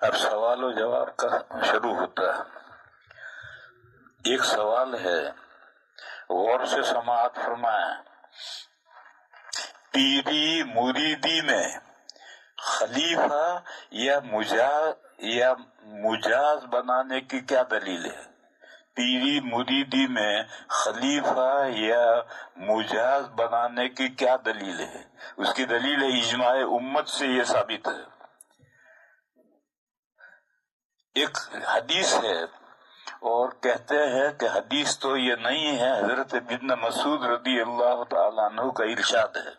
اب سوال و جواب کا شروع ہوتا ہے۔ ایک سوال ہے، غور سے سماعت فرمائیں۔ پیری مریدی میں خلیفہ یا مجاز بنانے کی کیا دلیل ہے؟ پیری مریدی میں خلیفہ یا مجاز بنانے کی کیا دلیل ہے؟ اس کی دلیل ہے اجماع امت سے یہ ثابت ہے۔ ایک حدیث ہے اور کہتے ہیں کہ حدیث تو یہ نہیں ہے، حضرت ابن مسعود رضی اللہ تعالیٰ عنہ کا ارشاد ہے،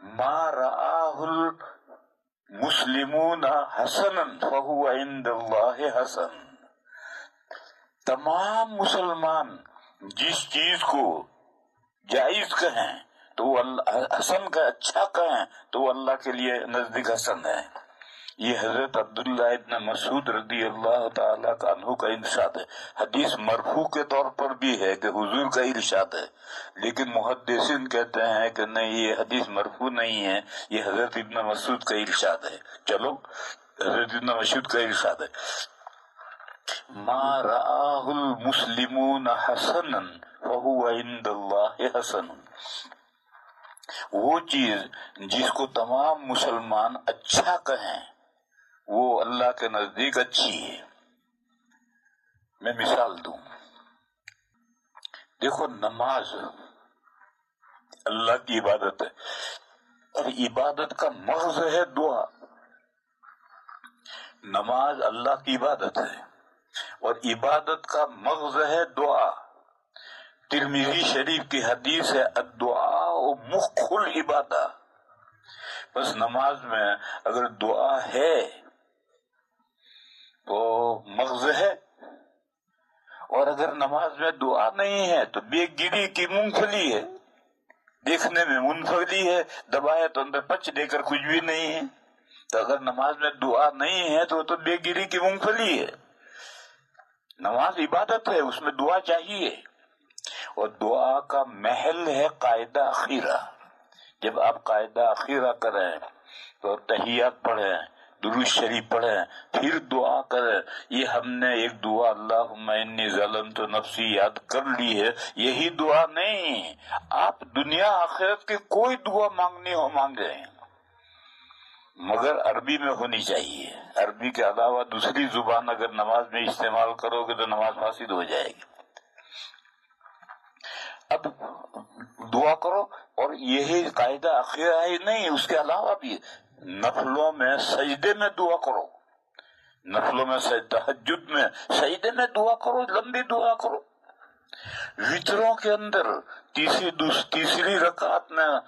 ما رآہ المسلمون حسنا فہو عند اللہ حسن۔ تمام مسلمان جس چیز کو جائز کہیں تو وہ حسن کا اچھا کہیں تو وہ اللہ کے لیے نزدیک حسن ہے۔ یہ حضرت عبداللہ ابن مسعود رضی اللہ تعالیٰ عنہ کا ارشاد ہے۔ حدیث مرفوع کے طور پر بھی ہے کہ حضور کا ارشاد ہے، لیکن محدثین کہتے ہیں کہ نہیں، یہ حدیث مرفوع نہیں ہے، یہ حضرت ابن مسعود کا ارشاد ہے۔ چلو، حضرت ابن مسعود کا ارشاد ہے، ما رآہ المسلمون حسنا فہو عند اللہ حسن۔ وہ چیز جس کو تمام مسلمان اچھا کہیں وہ اللہ کے نزدیک اچھی ہے۔ میں مثال دوں، دیکھو نماز اللہ کی عبادت ہے اور عبادت کا مغز ہے دعا۔ نماز اللہ کی عبادت ہے اور عبادت کا مغز ہے دعا۔ ترمذی شریف کی حدیث ہے، الدعاء مخ العبادہ۔ بس نماز میں اگر دعا ہے تو مغز ہے، اور اگر نماز میں دعا نہیں ہے تو بے گری کی مونگ پھلی ہے، دیکھنے میں مونگ پھلی ہے، دبائے تو اندر پچ دے کر کچھ بھی نہیں ہے۔ تو اگر نماز میں دعا نہیں ہے تو بے گری کی مونگ پھلی ہے۔ نماز عبادت ہے، اس میں دعا چاہیے، اور دعا کا محل ہے قاعدہ اخیرہ۔ جب آپ قاعدہ اخیرہ کریں تو تحیات پڑھیں، درود شریف پڑھیں، پھر دعا کریں۔ یہ ہم نے ایک دعا اللہم انی ظلمت نفسی یاد کر لی ہے، یہی دعا نہیں۔ آپ دنیا آخرت کی کوئی دعا مانگنی ہو مانگیں، مگر عربی میں ہونی چاہیے۔ عربی کے علاوہ دوسری زبان اگر نماز میں استعمال کرو گے تو نماز فاسد ہو جائے گی۔ اب دعا کرو، اور یہی قاعدہ اخیرہ ہی نہیں، اس کے علاوہ بھی نفلوں میں سجدے میں دعا کرو، نفلوں میں تہجد میں سجدے میں دعا کرو، لمبی دعا کرو۔ وتروں کے اندر تیسری رکعت میں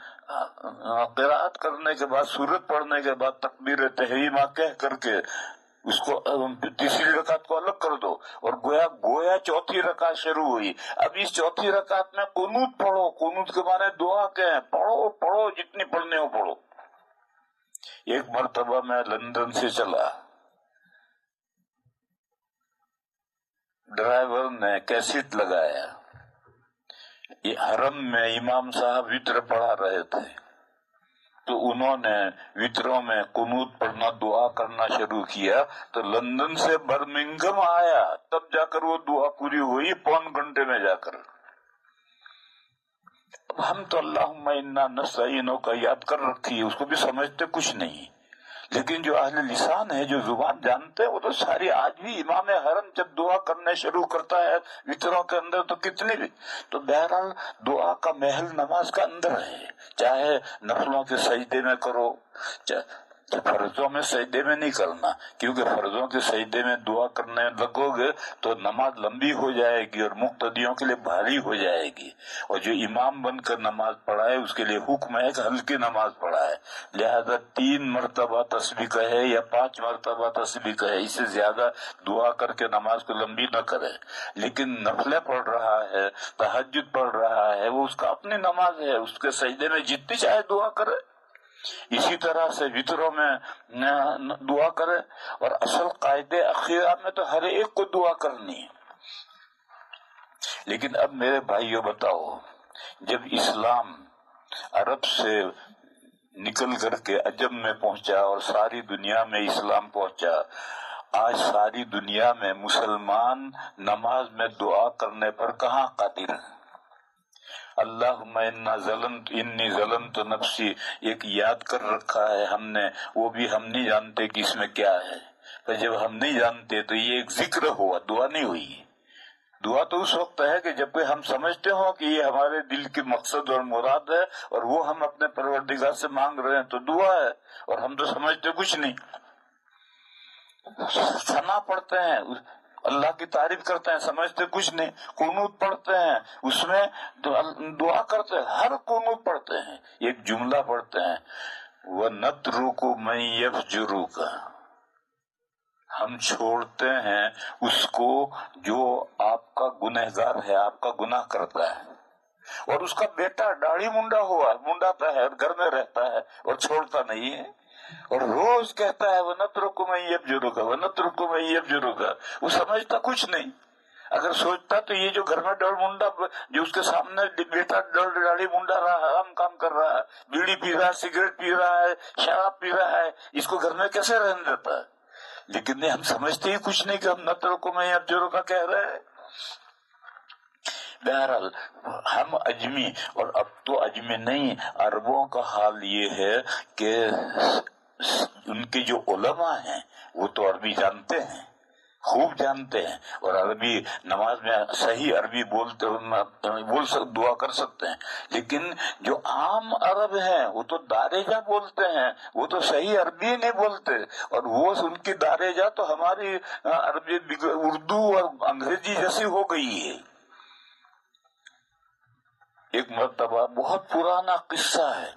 قرات کرنے کے بعد، سورت پڑھنے کے بعد تکبیر تحریمہ کہہ کر کے اس کو تیسری رکعت کو الگ کر دو، اور گویا چوتھی رکعت شروع ہوئی۔ اب اس چوتھی رکعت میں قنوت پڑھو، قنوت کے معنی دعا کہیں، پڑھو جتنی پڑھنے ہو پڑھو۔ ایک مرتبہ میں لندن سے چلا، ڈرائیور نے کیسٹ لگایا، حرم میں امام صاحب وتر پڑھا رہے تھے، تو انہوں نے وتروں میں قنوت پڑھنا، دعا کرنا شروع کیا، تو لندن سے برمنگھم آیا، تب جا کر وہ دعا پوری ہوئی، پون گھنٹے میں جا کر۔ اب ہم تو اللہم انا نستعینک کا یاد کر رکھی ہے، اس کو بھی سمجھتے کچھ نہیں، لیکن جو اہل لسان ہے، جو زبان جانتے ہیں، وہ تو ساری، آج بھی امام حرم جب دعا کرنے شروع کرتا ہے وتروں کے اندر تو کتنی بھی، تو بہرحال دعا کا محل نماز کا اندر ہے، چاہے نفلوں کے سجدے میں کرو، فرضوں میں سجدے میں نہیں کرنا، کیونکہ فرضوں کے سجدے میں دعا کرنے لگو گے تو نماز لمبی ہو جائے گی اور مقتدیوں کے لیے بھاری ہو جائے گی، اور جو امام بن کر نماز پڑھائے اس کے لیے حکم ہے کہ ہلکی نماز پڑھائے، لہذا 3 مرتبہ تسبیح کہے یا 5 مرتبہ تسبیح کہے، اس سے زیادہ دعا کر کے نماز کو لمبی نہ کرے۔ لیکن نفلیں پڑھ رہا ہے، تہجد پڑھ رہا ہے، وہ اس کا اپنی نماز ہے، اس کے سجدے میں جتنی چاہے دعا کرے، اسی طرح سے وتروں میں دعا کرے، اور اصل قاعدے اخیرہ میں تو ہر ایک کو دعا کرنی ہے۔ لیکن اب میرے بھائیوں بتاؤ، جب اسلام عرب سے نکل کر کے عجم میں پہنچا اور ساری دنیا میں اسلام پہنچا. آج ساری دنیا میں مسلمان نماز میں دعا کرنے پر کہاں قادر ہیں؟ اللہم انی ظلمت نفسی ایک یاد کر رکھا ہے ہم نے، وہ بھی ہم نہیں جانتے کہ اس میں کیا ہے. پر جب ہم نہیں جانتے تو یہ ایک ذکر ہوا، دعا نہیں ہوئی. دعا تو اس وقت ہے کہ جب ہم سمجھتے ہوں کہ یہ ہمارے دل کی مقصد اور مراد ہے اور وہ ہم اپنے پروردگار سے مانگ رہے ہیں تو دعا ہے. اور ہم تو سمجھتے کچھ نہیں، ثنا پڑھتے ہیں، اللہ کی تعریف کرتے ہیں، سمجھتے کچھ نہیں. قنوت پڑھتے ہیں، اس میں دعا کرتے ہیں، ہر قنوت پڑھتے ہیں ایک جملہ پڑھتے ہیں وَنَتْرُكُ مَن يَفْجُرُكَ، ہم چھوڑتے ہیں اس کو جو آپ کا گنہگار ہے، آپ کا گناہ کرتا ہے. اور اس کا بیٹا داڑھی منڈا ہوا منڈاتا ہے، گھر میں رہتا ہے اور چھوڑتا نہیں ہے، اور روز کہتا ہے وَنَتْرُكُ مَن يَفْجُرُكَ وَنَتْرُكُ مَن يَفْجُرُكَ. وہ سمجھتا کچھ نہیں. اگر سوچتا تو یہ جو گھر میں ڈر منڈا، جو اس کے سامنے بیٹا داڑھی منڈا رہا ہے، حرام کام کر رہا ہے، بیڑی پی رہا ہے، سگریٹ پی رہا ہے، شراب پی رہا ہے، اس کو گھر میں کیسے رہنے دیتا ہے؟ لیکن نہیں، ہم سمجھتے ہی کچھ نہیں کہ ہم نترکو میں ابجرو کہہ رہے ہیں. بہرحال ہم اجمی، اور اب تو اجمی نہیں، عربوں کا حال یہ ہے کہ ان کے جو علماء ہیں وہ تو عربی جانتے ہیں، خوب جانتے ہیں، اور عربی نماز میں صحیح عربی دعا کر سکتے ہیں. لیکن جو عام عرب ہیں وہ تو دارجہ بولتے ہیں، وہ تو صحیح عربی نہیں بولتے، اور وہ ان کی دارجہ تو ہماری عربی اردو اور انگریزی جیسی ہو گئی ہے. ایک مرتبہ بہت پرانا قصہ ہے،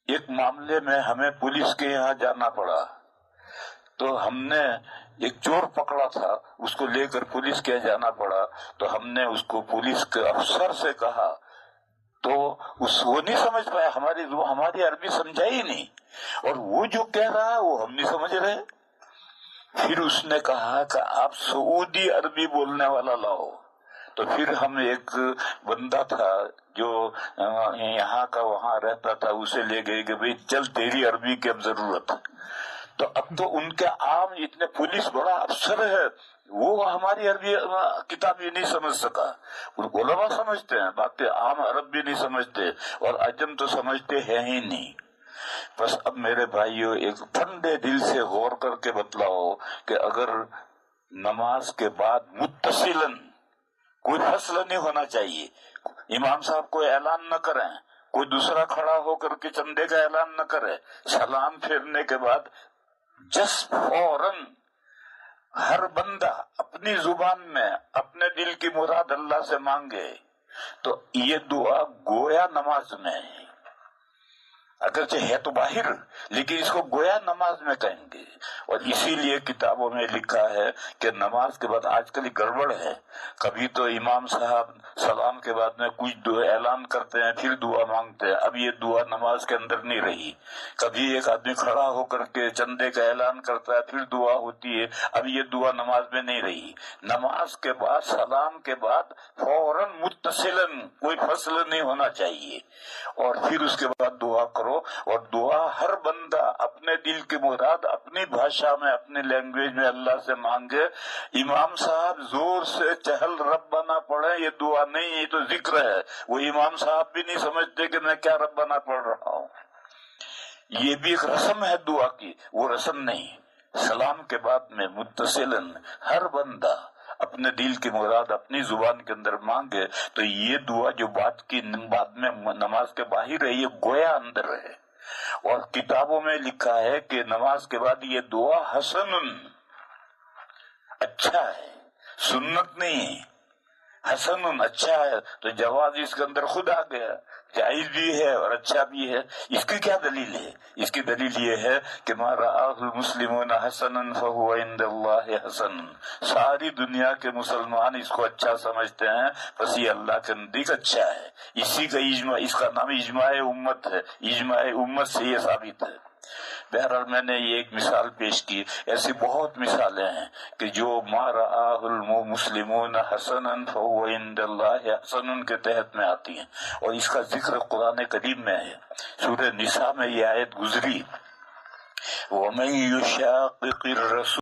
ایک معاملے میں ہمیں پولیس کے یہاں جانا پڑا. تو ہم نے ایک چور پکڑا تھا، اس کو لے کر پولیس کے جانا پڑا. تو ہم نے اس کو پولیس کے افسر سے کہا تو وہ نہیں سمجھ پایا، ہماری عربی سمجھا ہی نہیں، اور وہ جو کہہ رہا ہے وہ ہم نہیں سمجھ رہے. پھر اس نے کہا کہ آپ سعودی عربی بولنے والا لاؤ. تو پھر ہم ایک بندہ تھا جو یہاں کا وہاں رہتا تھا، اسے لے گئے کہ بھئی چل تیری عربی کی اب ضرورت ہے. تو اب تو ان کے عام اتنے پولیس بڑا افسر ہے، وہ ہماری عربی کتاب یہ نہیں سمجھ سکا. علماء سمجھتے ہیں باتیں، عام عرب بھی نہیں سمجھتے، اور عجم تو سمجھتے ہیں ہی نہیں. بس اب میرے بھائیوں ایک ٹھنڈے دل سے غور کر کے بتلاؤ کہ اگر نماز کے بعد متصلاً کوئی فصل نہیں ہونا چاہیے، امام صاحب کوئی اعلان نہ کریں، کوئی دوسرا کھڑا ہو کر کے چندے کا اعلان نہ کرے، سلام پھیرنے کے بعد جس فوراً ہر بندہ اپنی زبان میں اپنے دل کی مراد اللہ سے مانگے، تو یہ دعا گویا نماز میں ہے. اگرچہ ہے تو باہر، لیکن اس کو گویا نماز میں کہیں گے. اور اسی لیے کتابوں میں لکھا ہے کہ نماز کے بعد آج کل گڑبڑ ہے، کبھی تو امام صاحب سلام کے بعد میں کچھ دعا اعلان کرتے ہیں پھر دعا مانگتے ہیں. اب یہ دعا نماز کے اندر نہیں رہی. کبھی ایک آدمی کھڑا ہو کر کے چندے کا اعلان کرتا ہے پھر دعا ہوتی ہے، اب یہ دعا نماز میں نہیں رہی. نماز کے بعد سلام کے بعد فوراً متصلاً کوئی فصل نہیں ہونا چاہیے، اور پھر اس کے بعد دعا کرو. اور دعا ہر بندہ اپنے دل کی مراد اپنی بھاشا میں اپنی لینگویج میں اللہ سے مانگے. امام صاحب زور سے چہل ربنا پڑھے، یہ دعا نہیں، یہ تو ذکر ہے. وہ امام صاحب بھی نہیں سمجھتے کہ میں کیا ربنا پڑھ رہا ہوں. یہ بھی ایک رسم ہے دعا کی، وہ رسم نہیں. سلام کے بعد میں متصلاً ہر بندہ اپنے دل کی مراد اپنی زبان کے اندر مانگے، تو یہ دعا جو بات کی بعد میں نماز کے باہر ہے، یہ گویا اندر ہے. اور کتابوں میں لکھا ہے کہ نماز کے بعد یہ دعا حسن، اچھا ہے، سنت نہیں، حسن اچھا ہے. تو جواز اس کے اندر خود آ گیا، جائز بھی ہے اور اچھا بھی ہے. اس کی کیا دلیل ہے؟ اس کی دلیل یہ ہے کہ ما رآہ المسلمون حسنا فہو عند اللہ حسن. ساری دنیا کے مسلمان اس کو اچھا سمجھتے ہیں، بس یہ اللہ کے نزدیک اچھا ہے. اسی کا اجماع، اس کا نام اجماع امت ہے، اجماع امت سے یہ ثابت ہے. بہرحال میں نے یہ ایک مثال پیش کی، ایسی بہت مثالیں ہیں کہ جو ما رآہ المسلمون حسنا فهو عند اللہ حسن کے تحت میں آتی ہیں، اور اس کا ذکر قرآن کریم میں ہے۔ سورہ نساء میں یہ آیت گزری، وَمَن يُشَاقِقِ الرَّسُولَ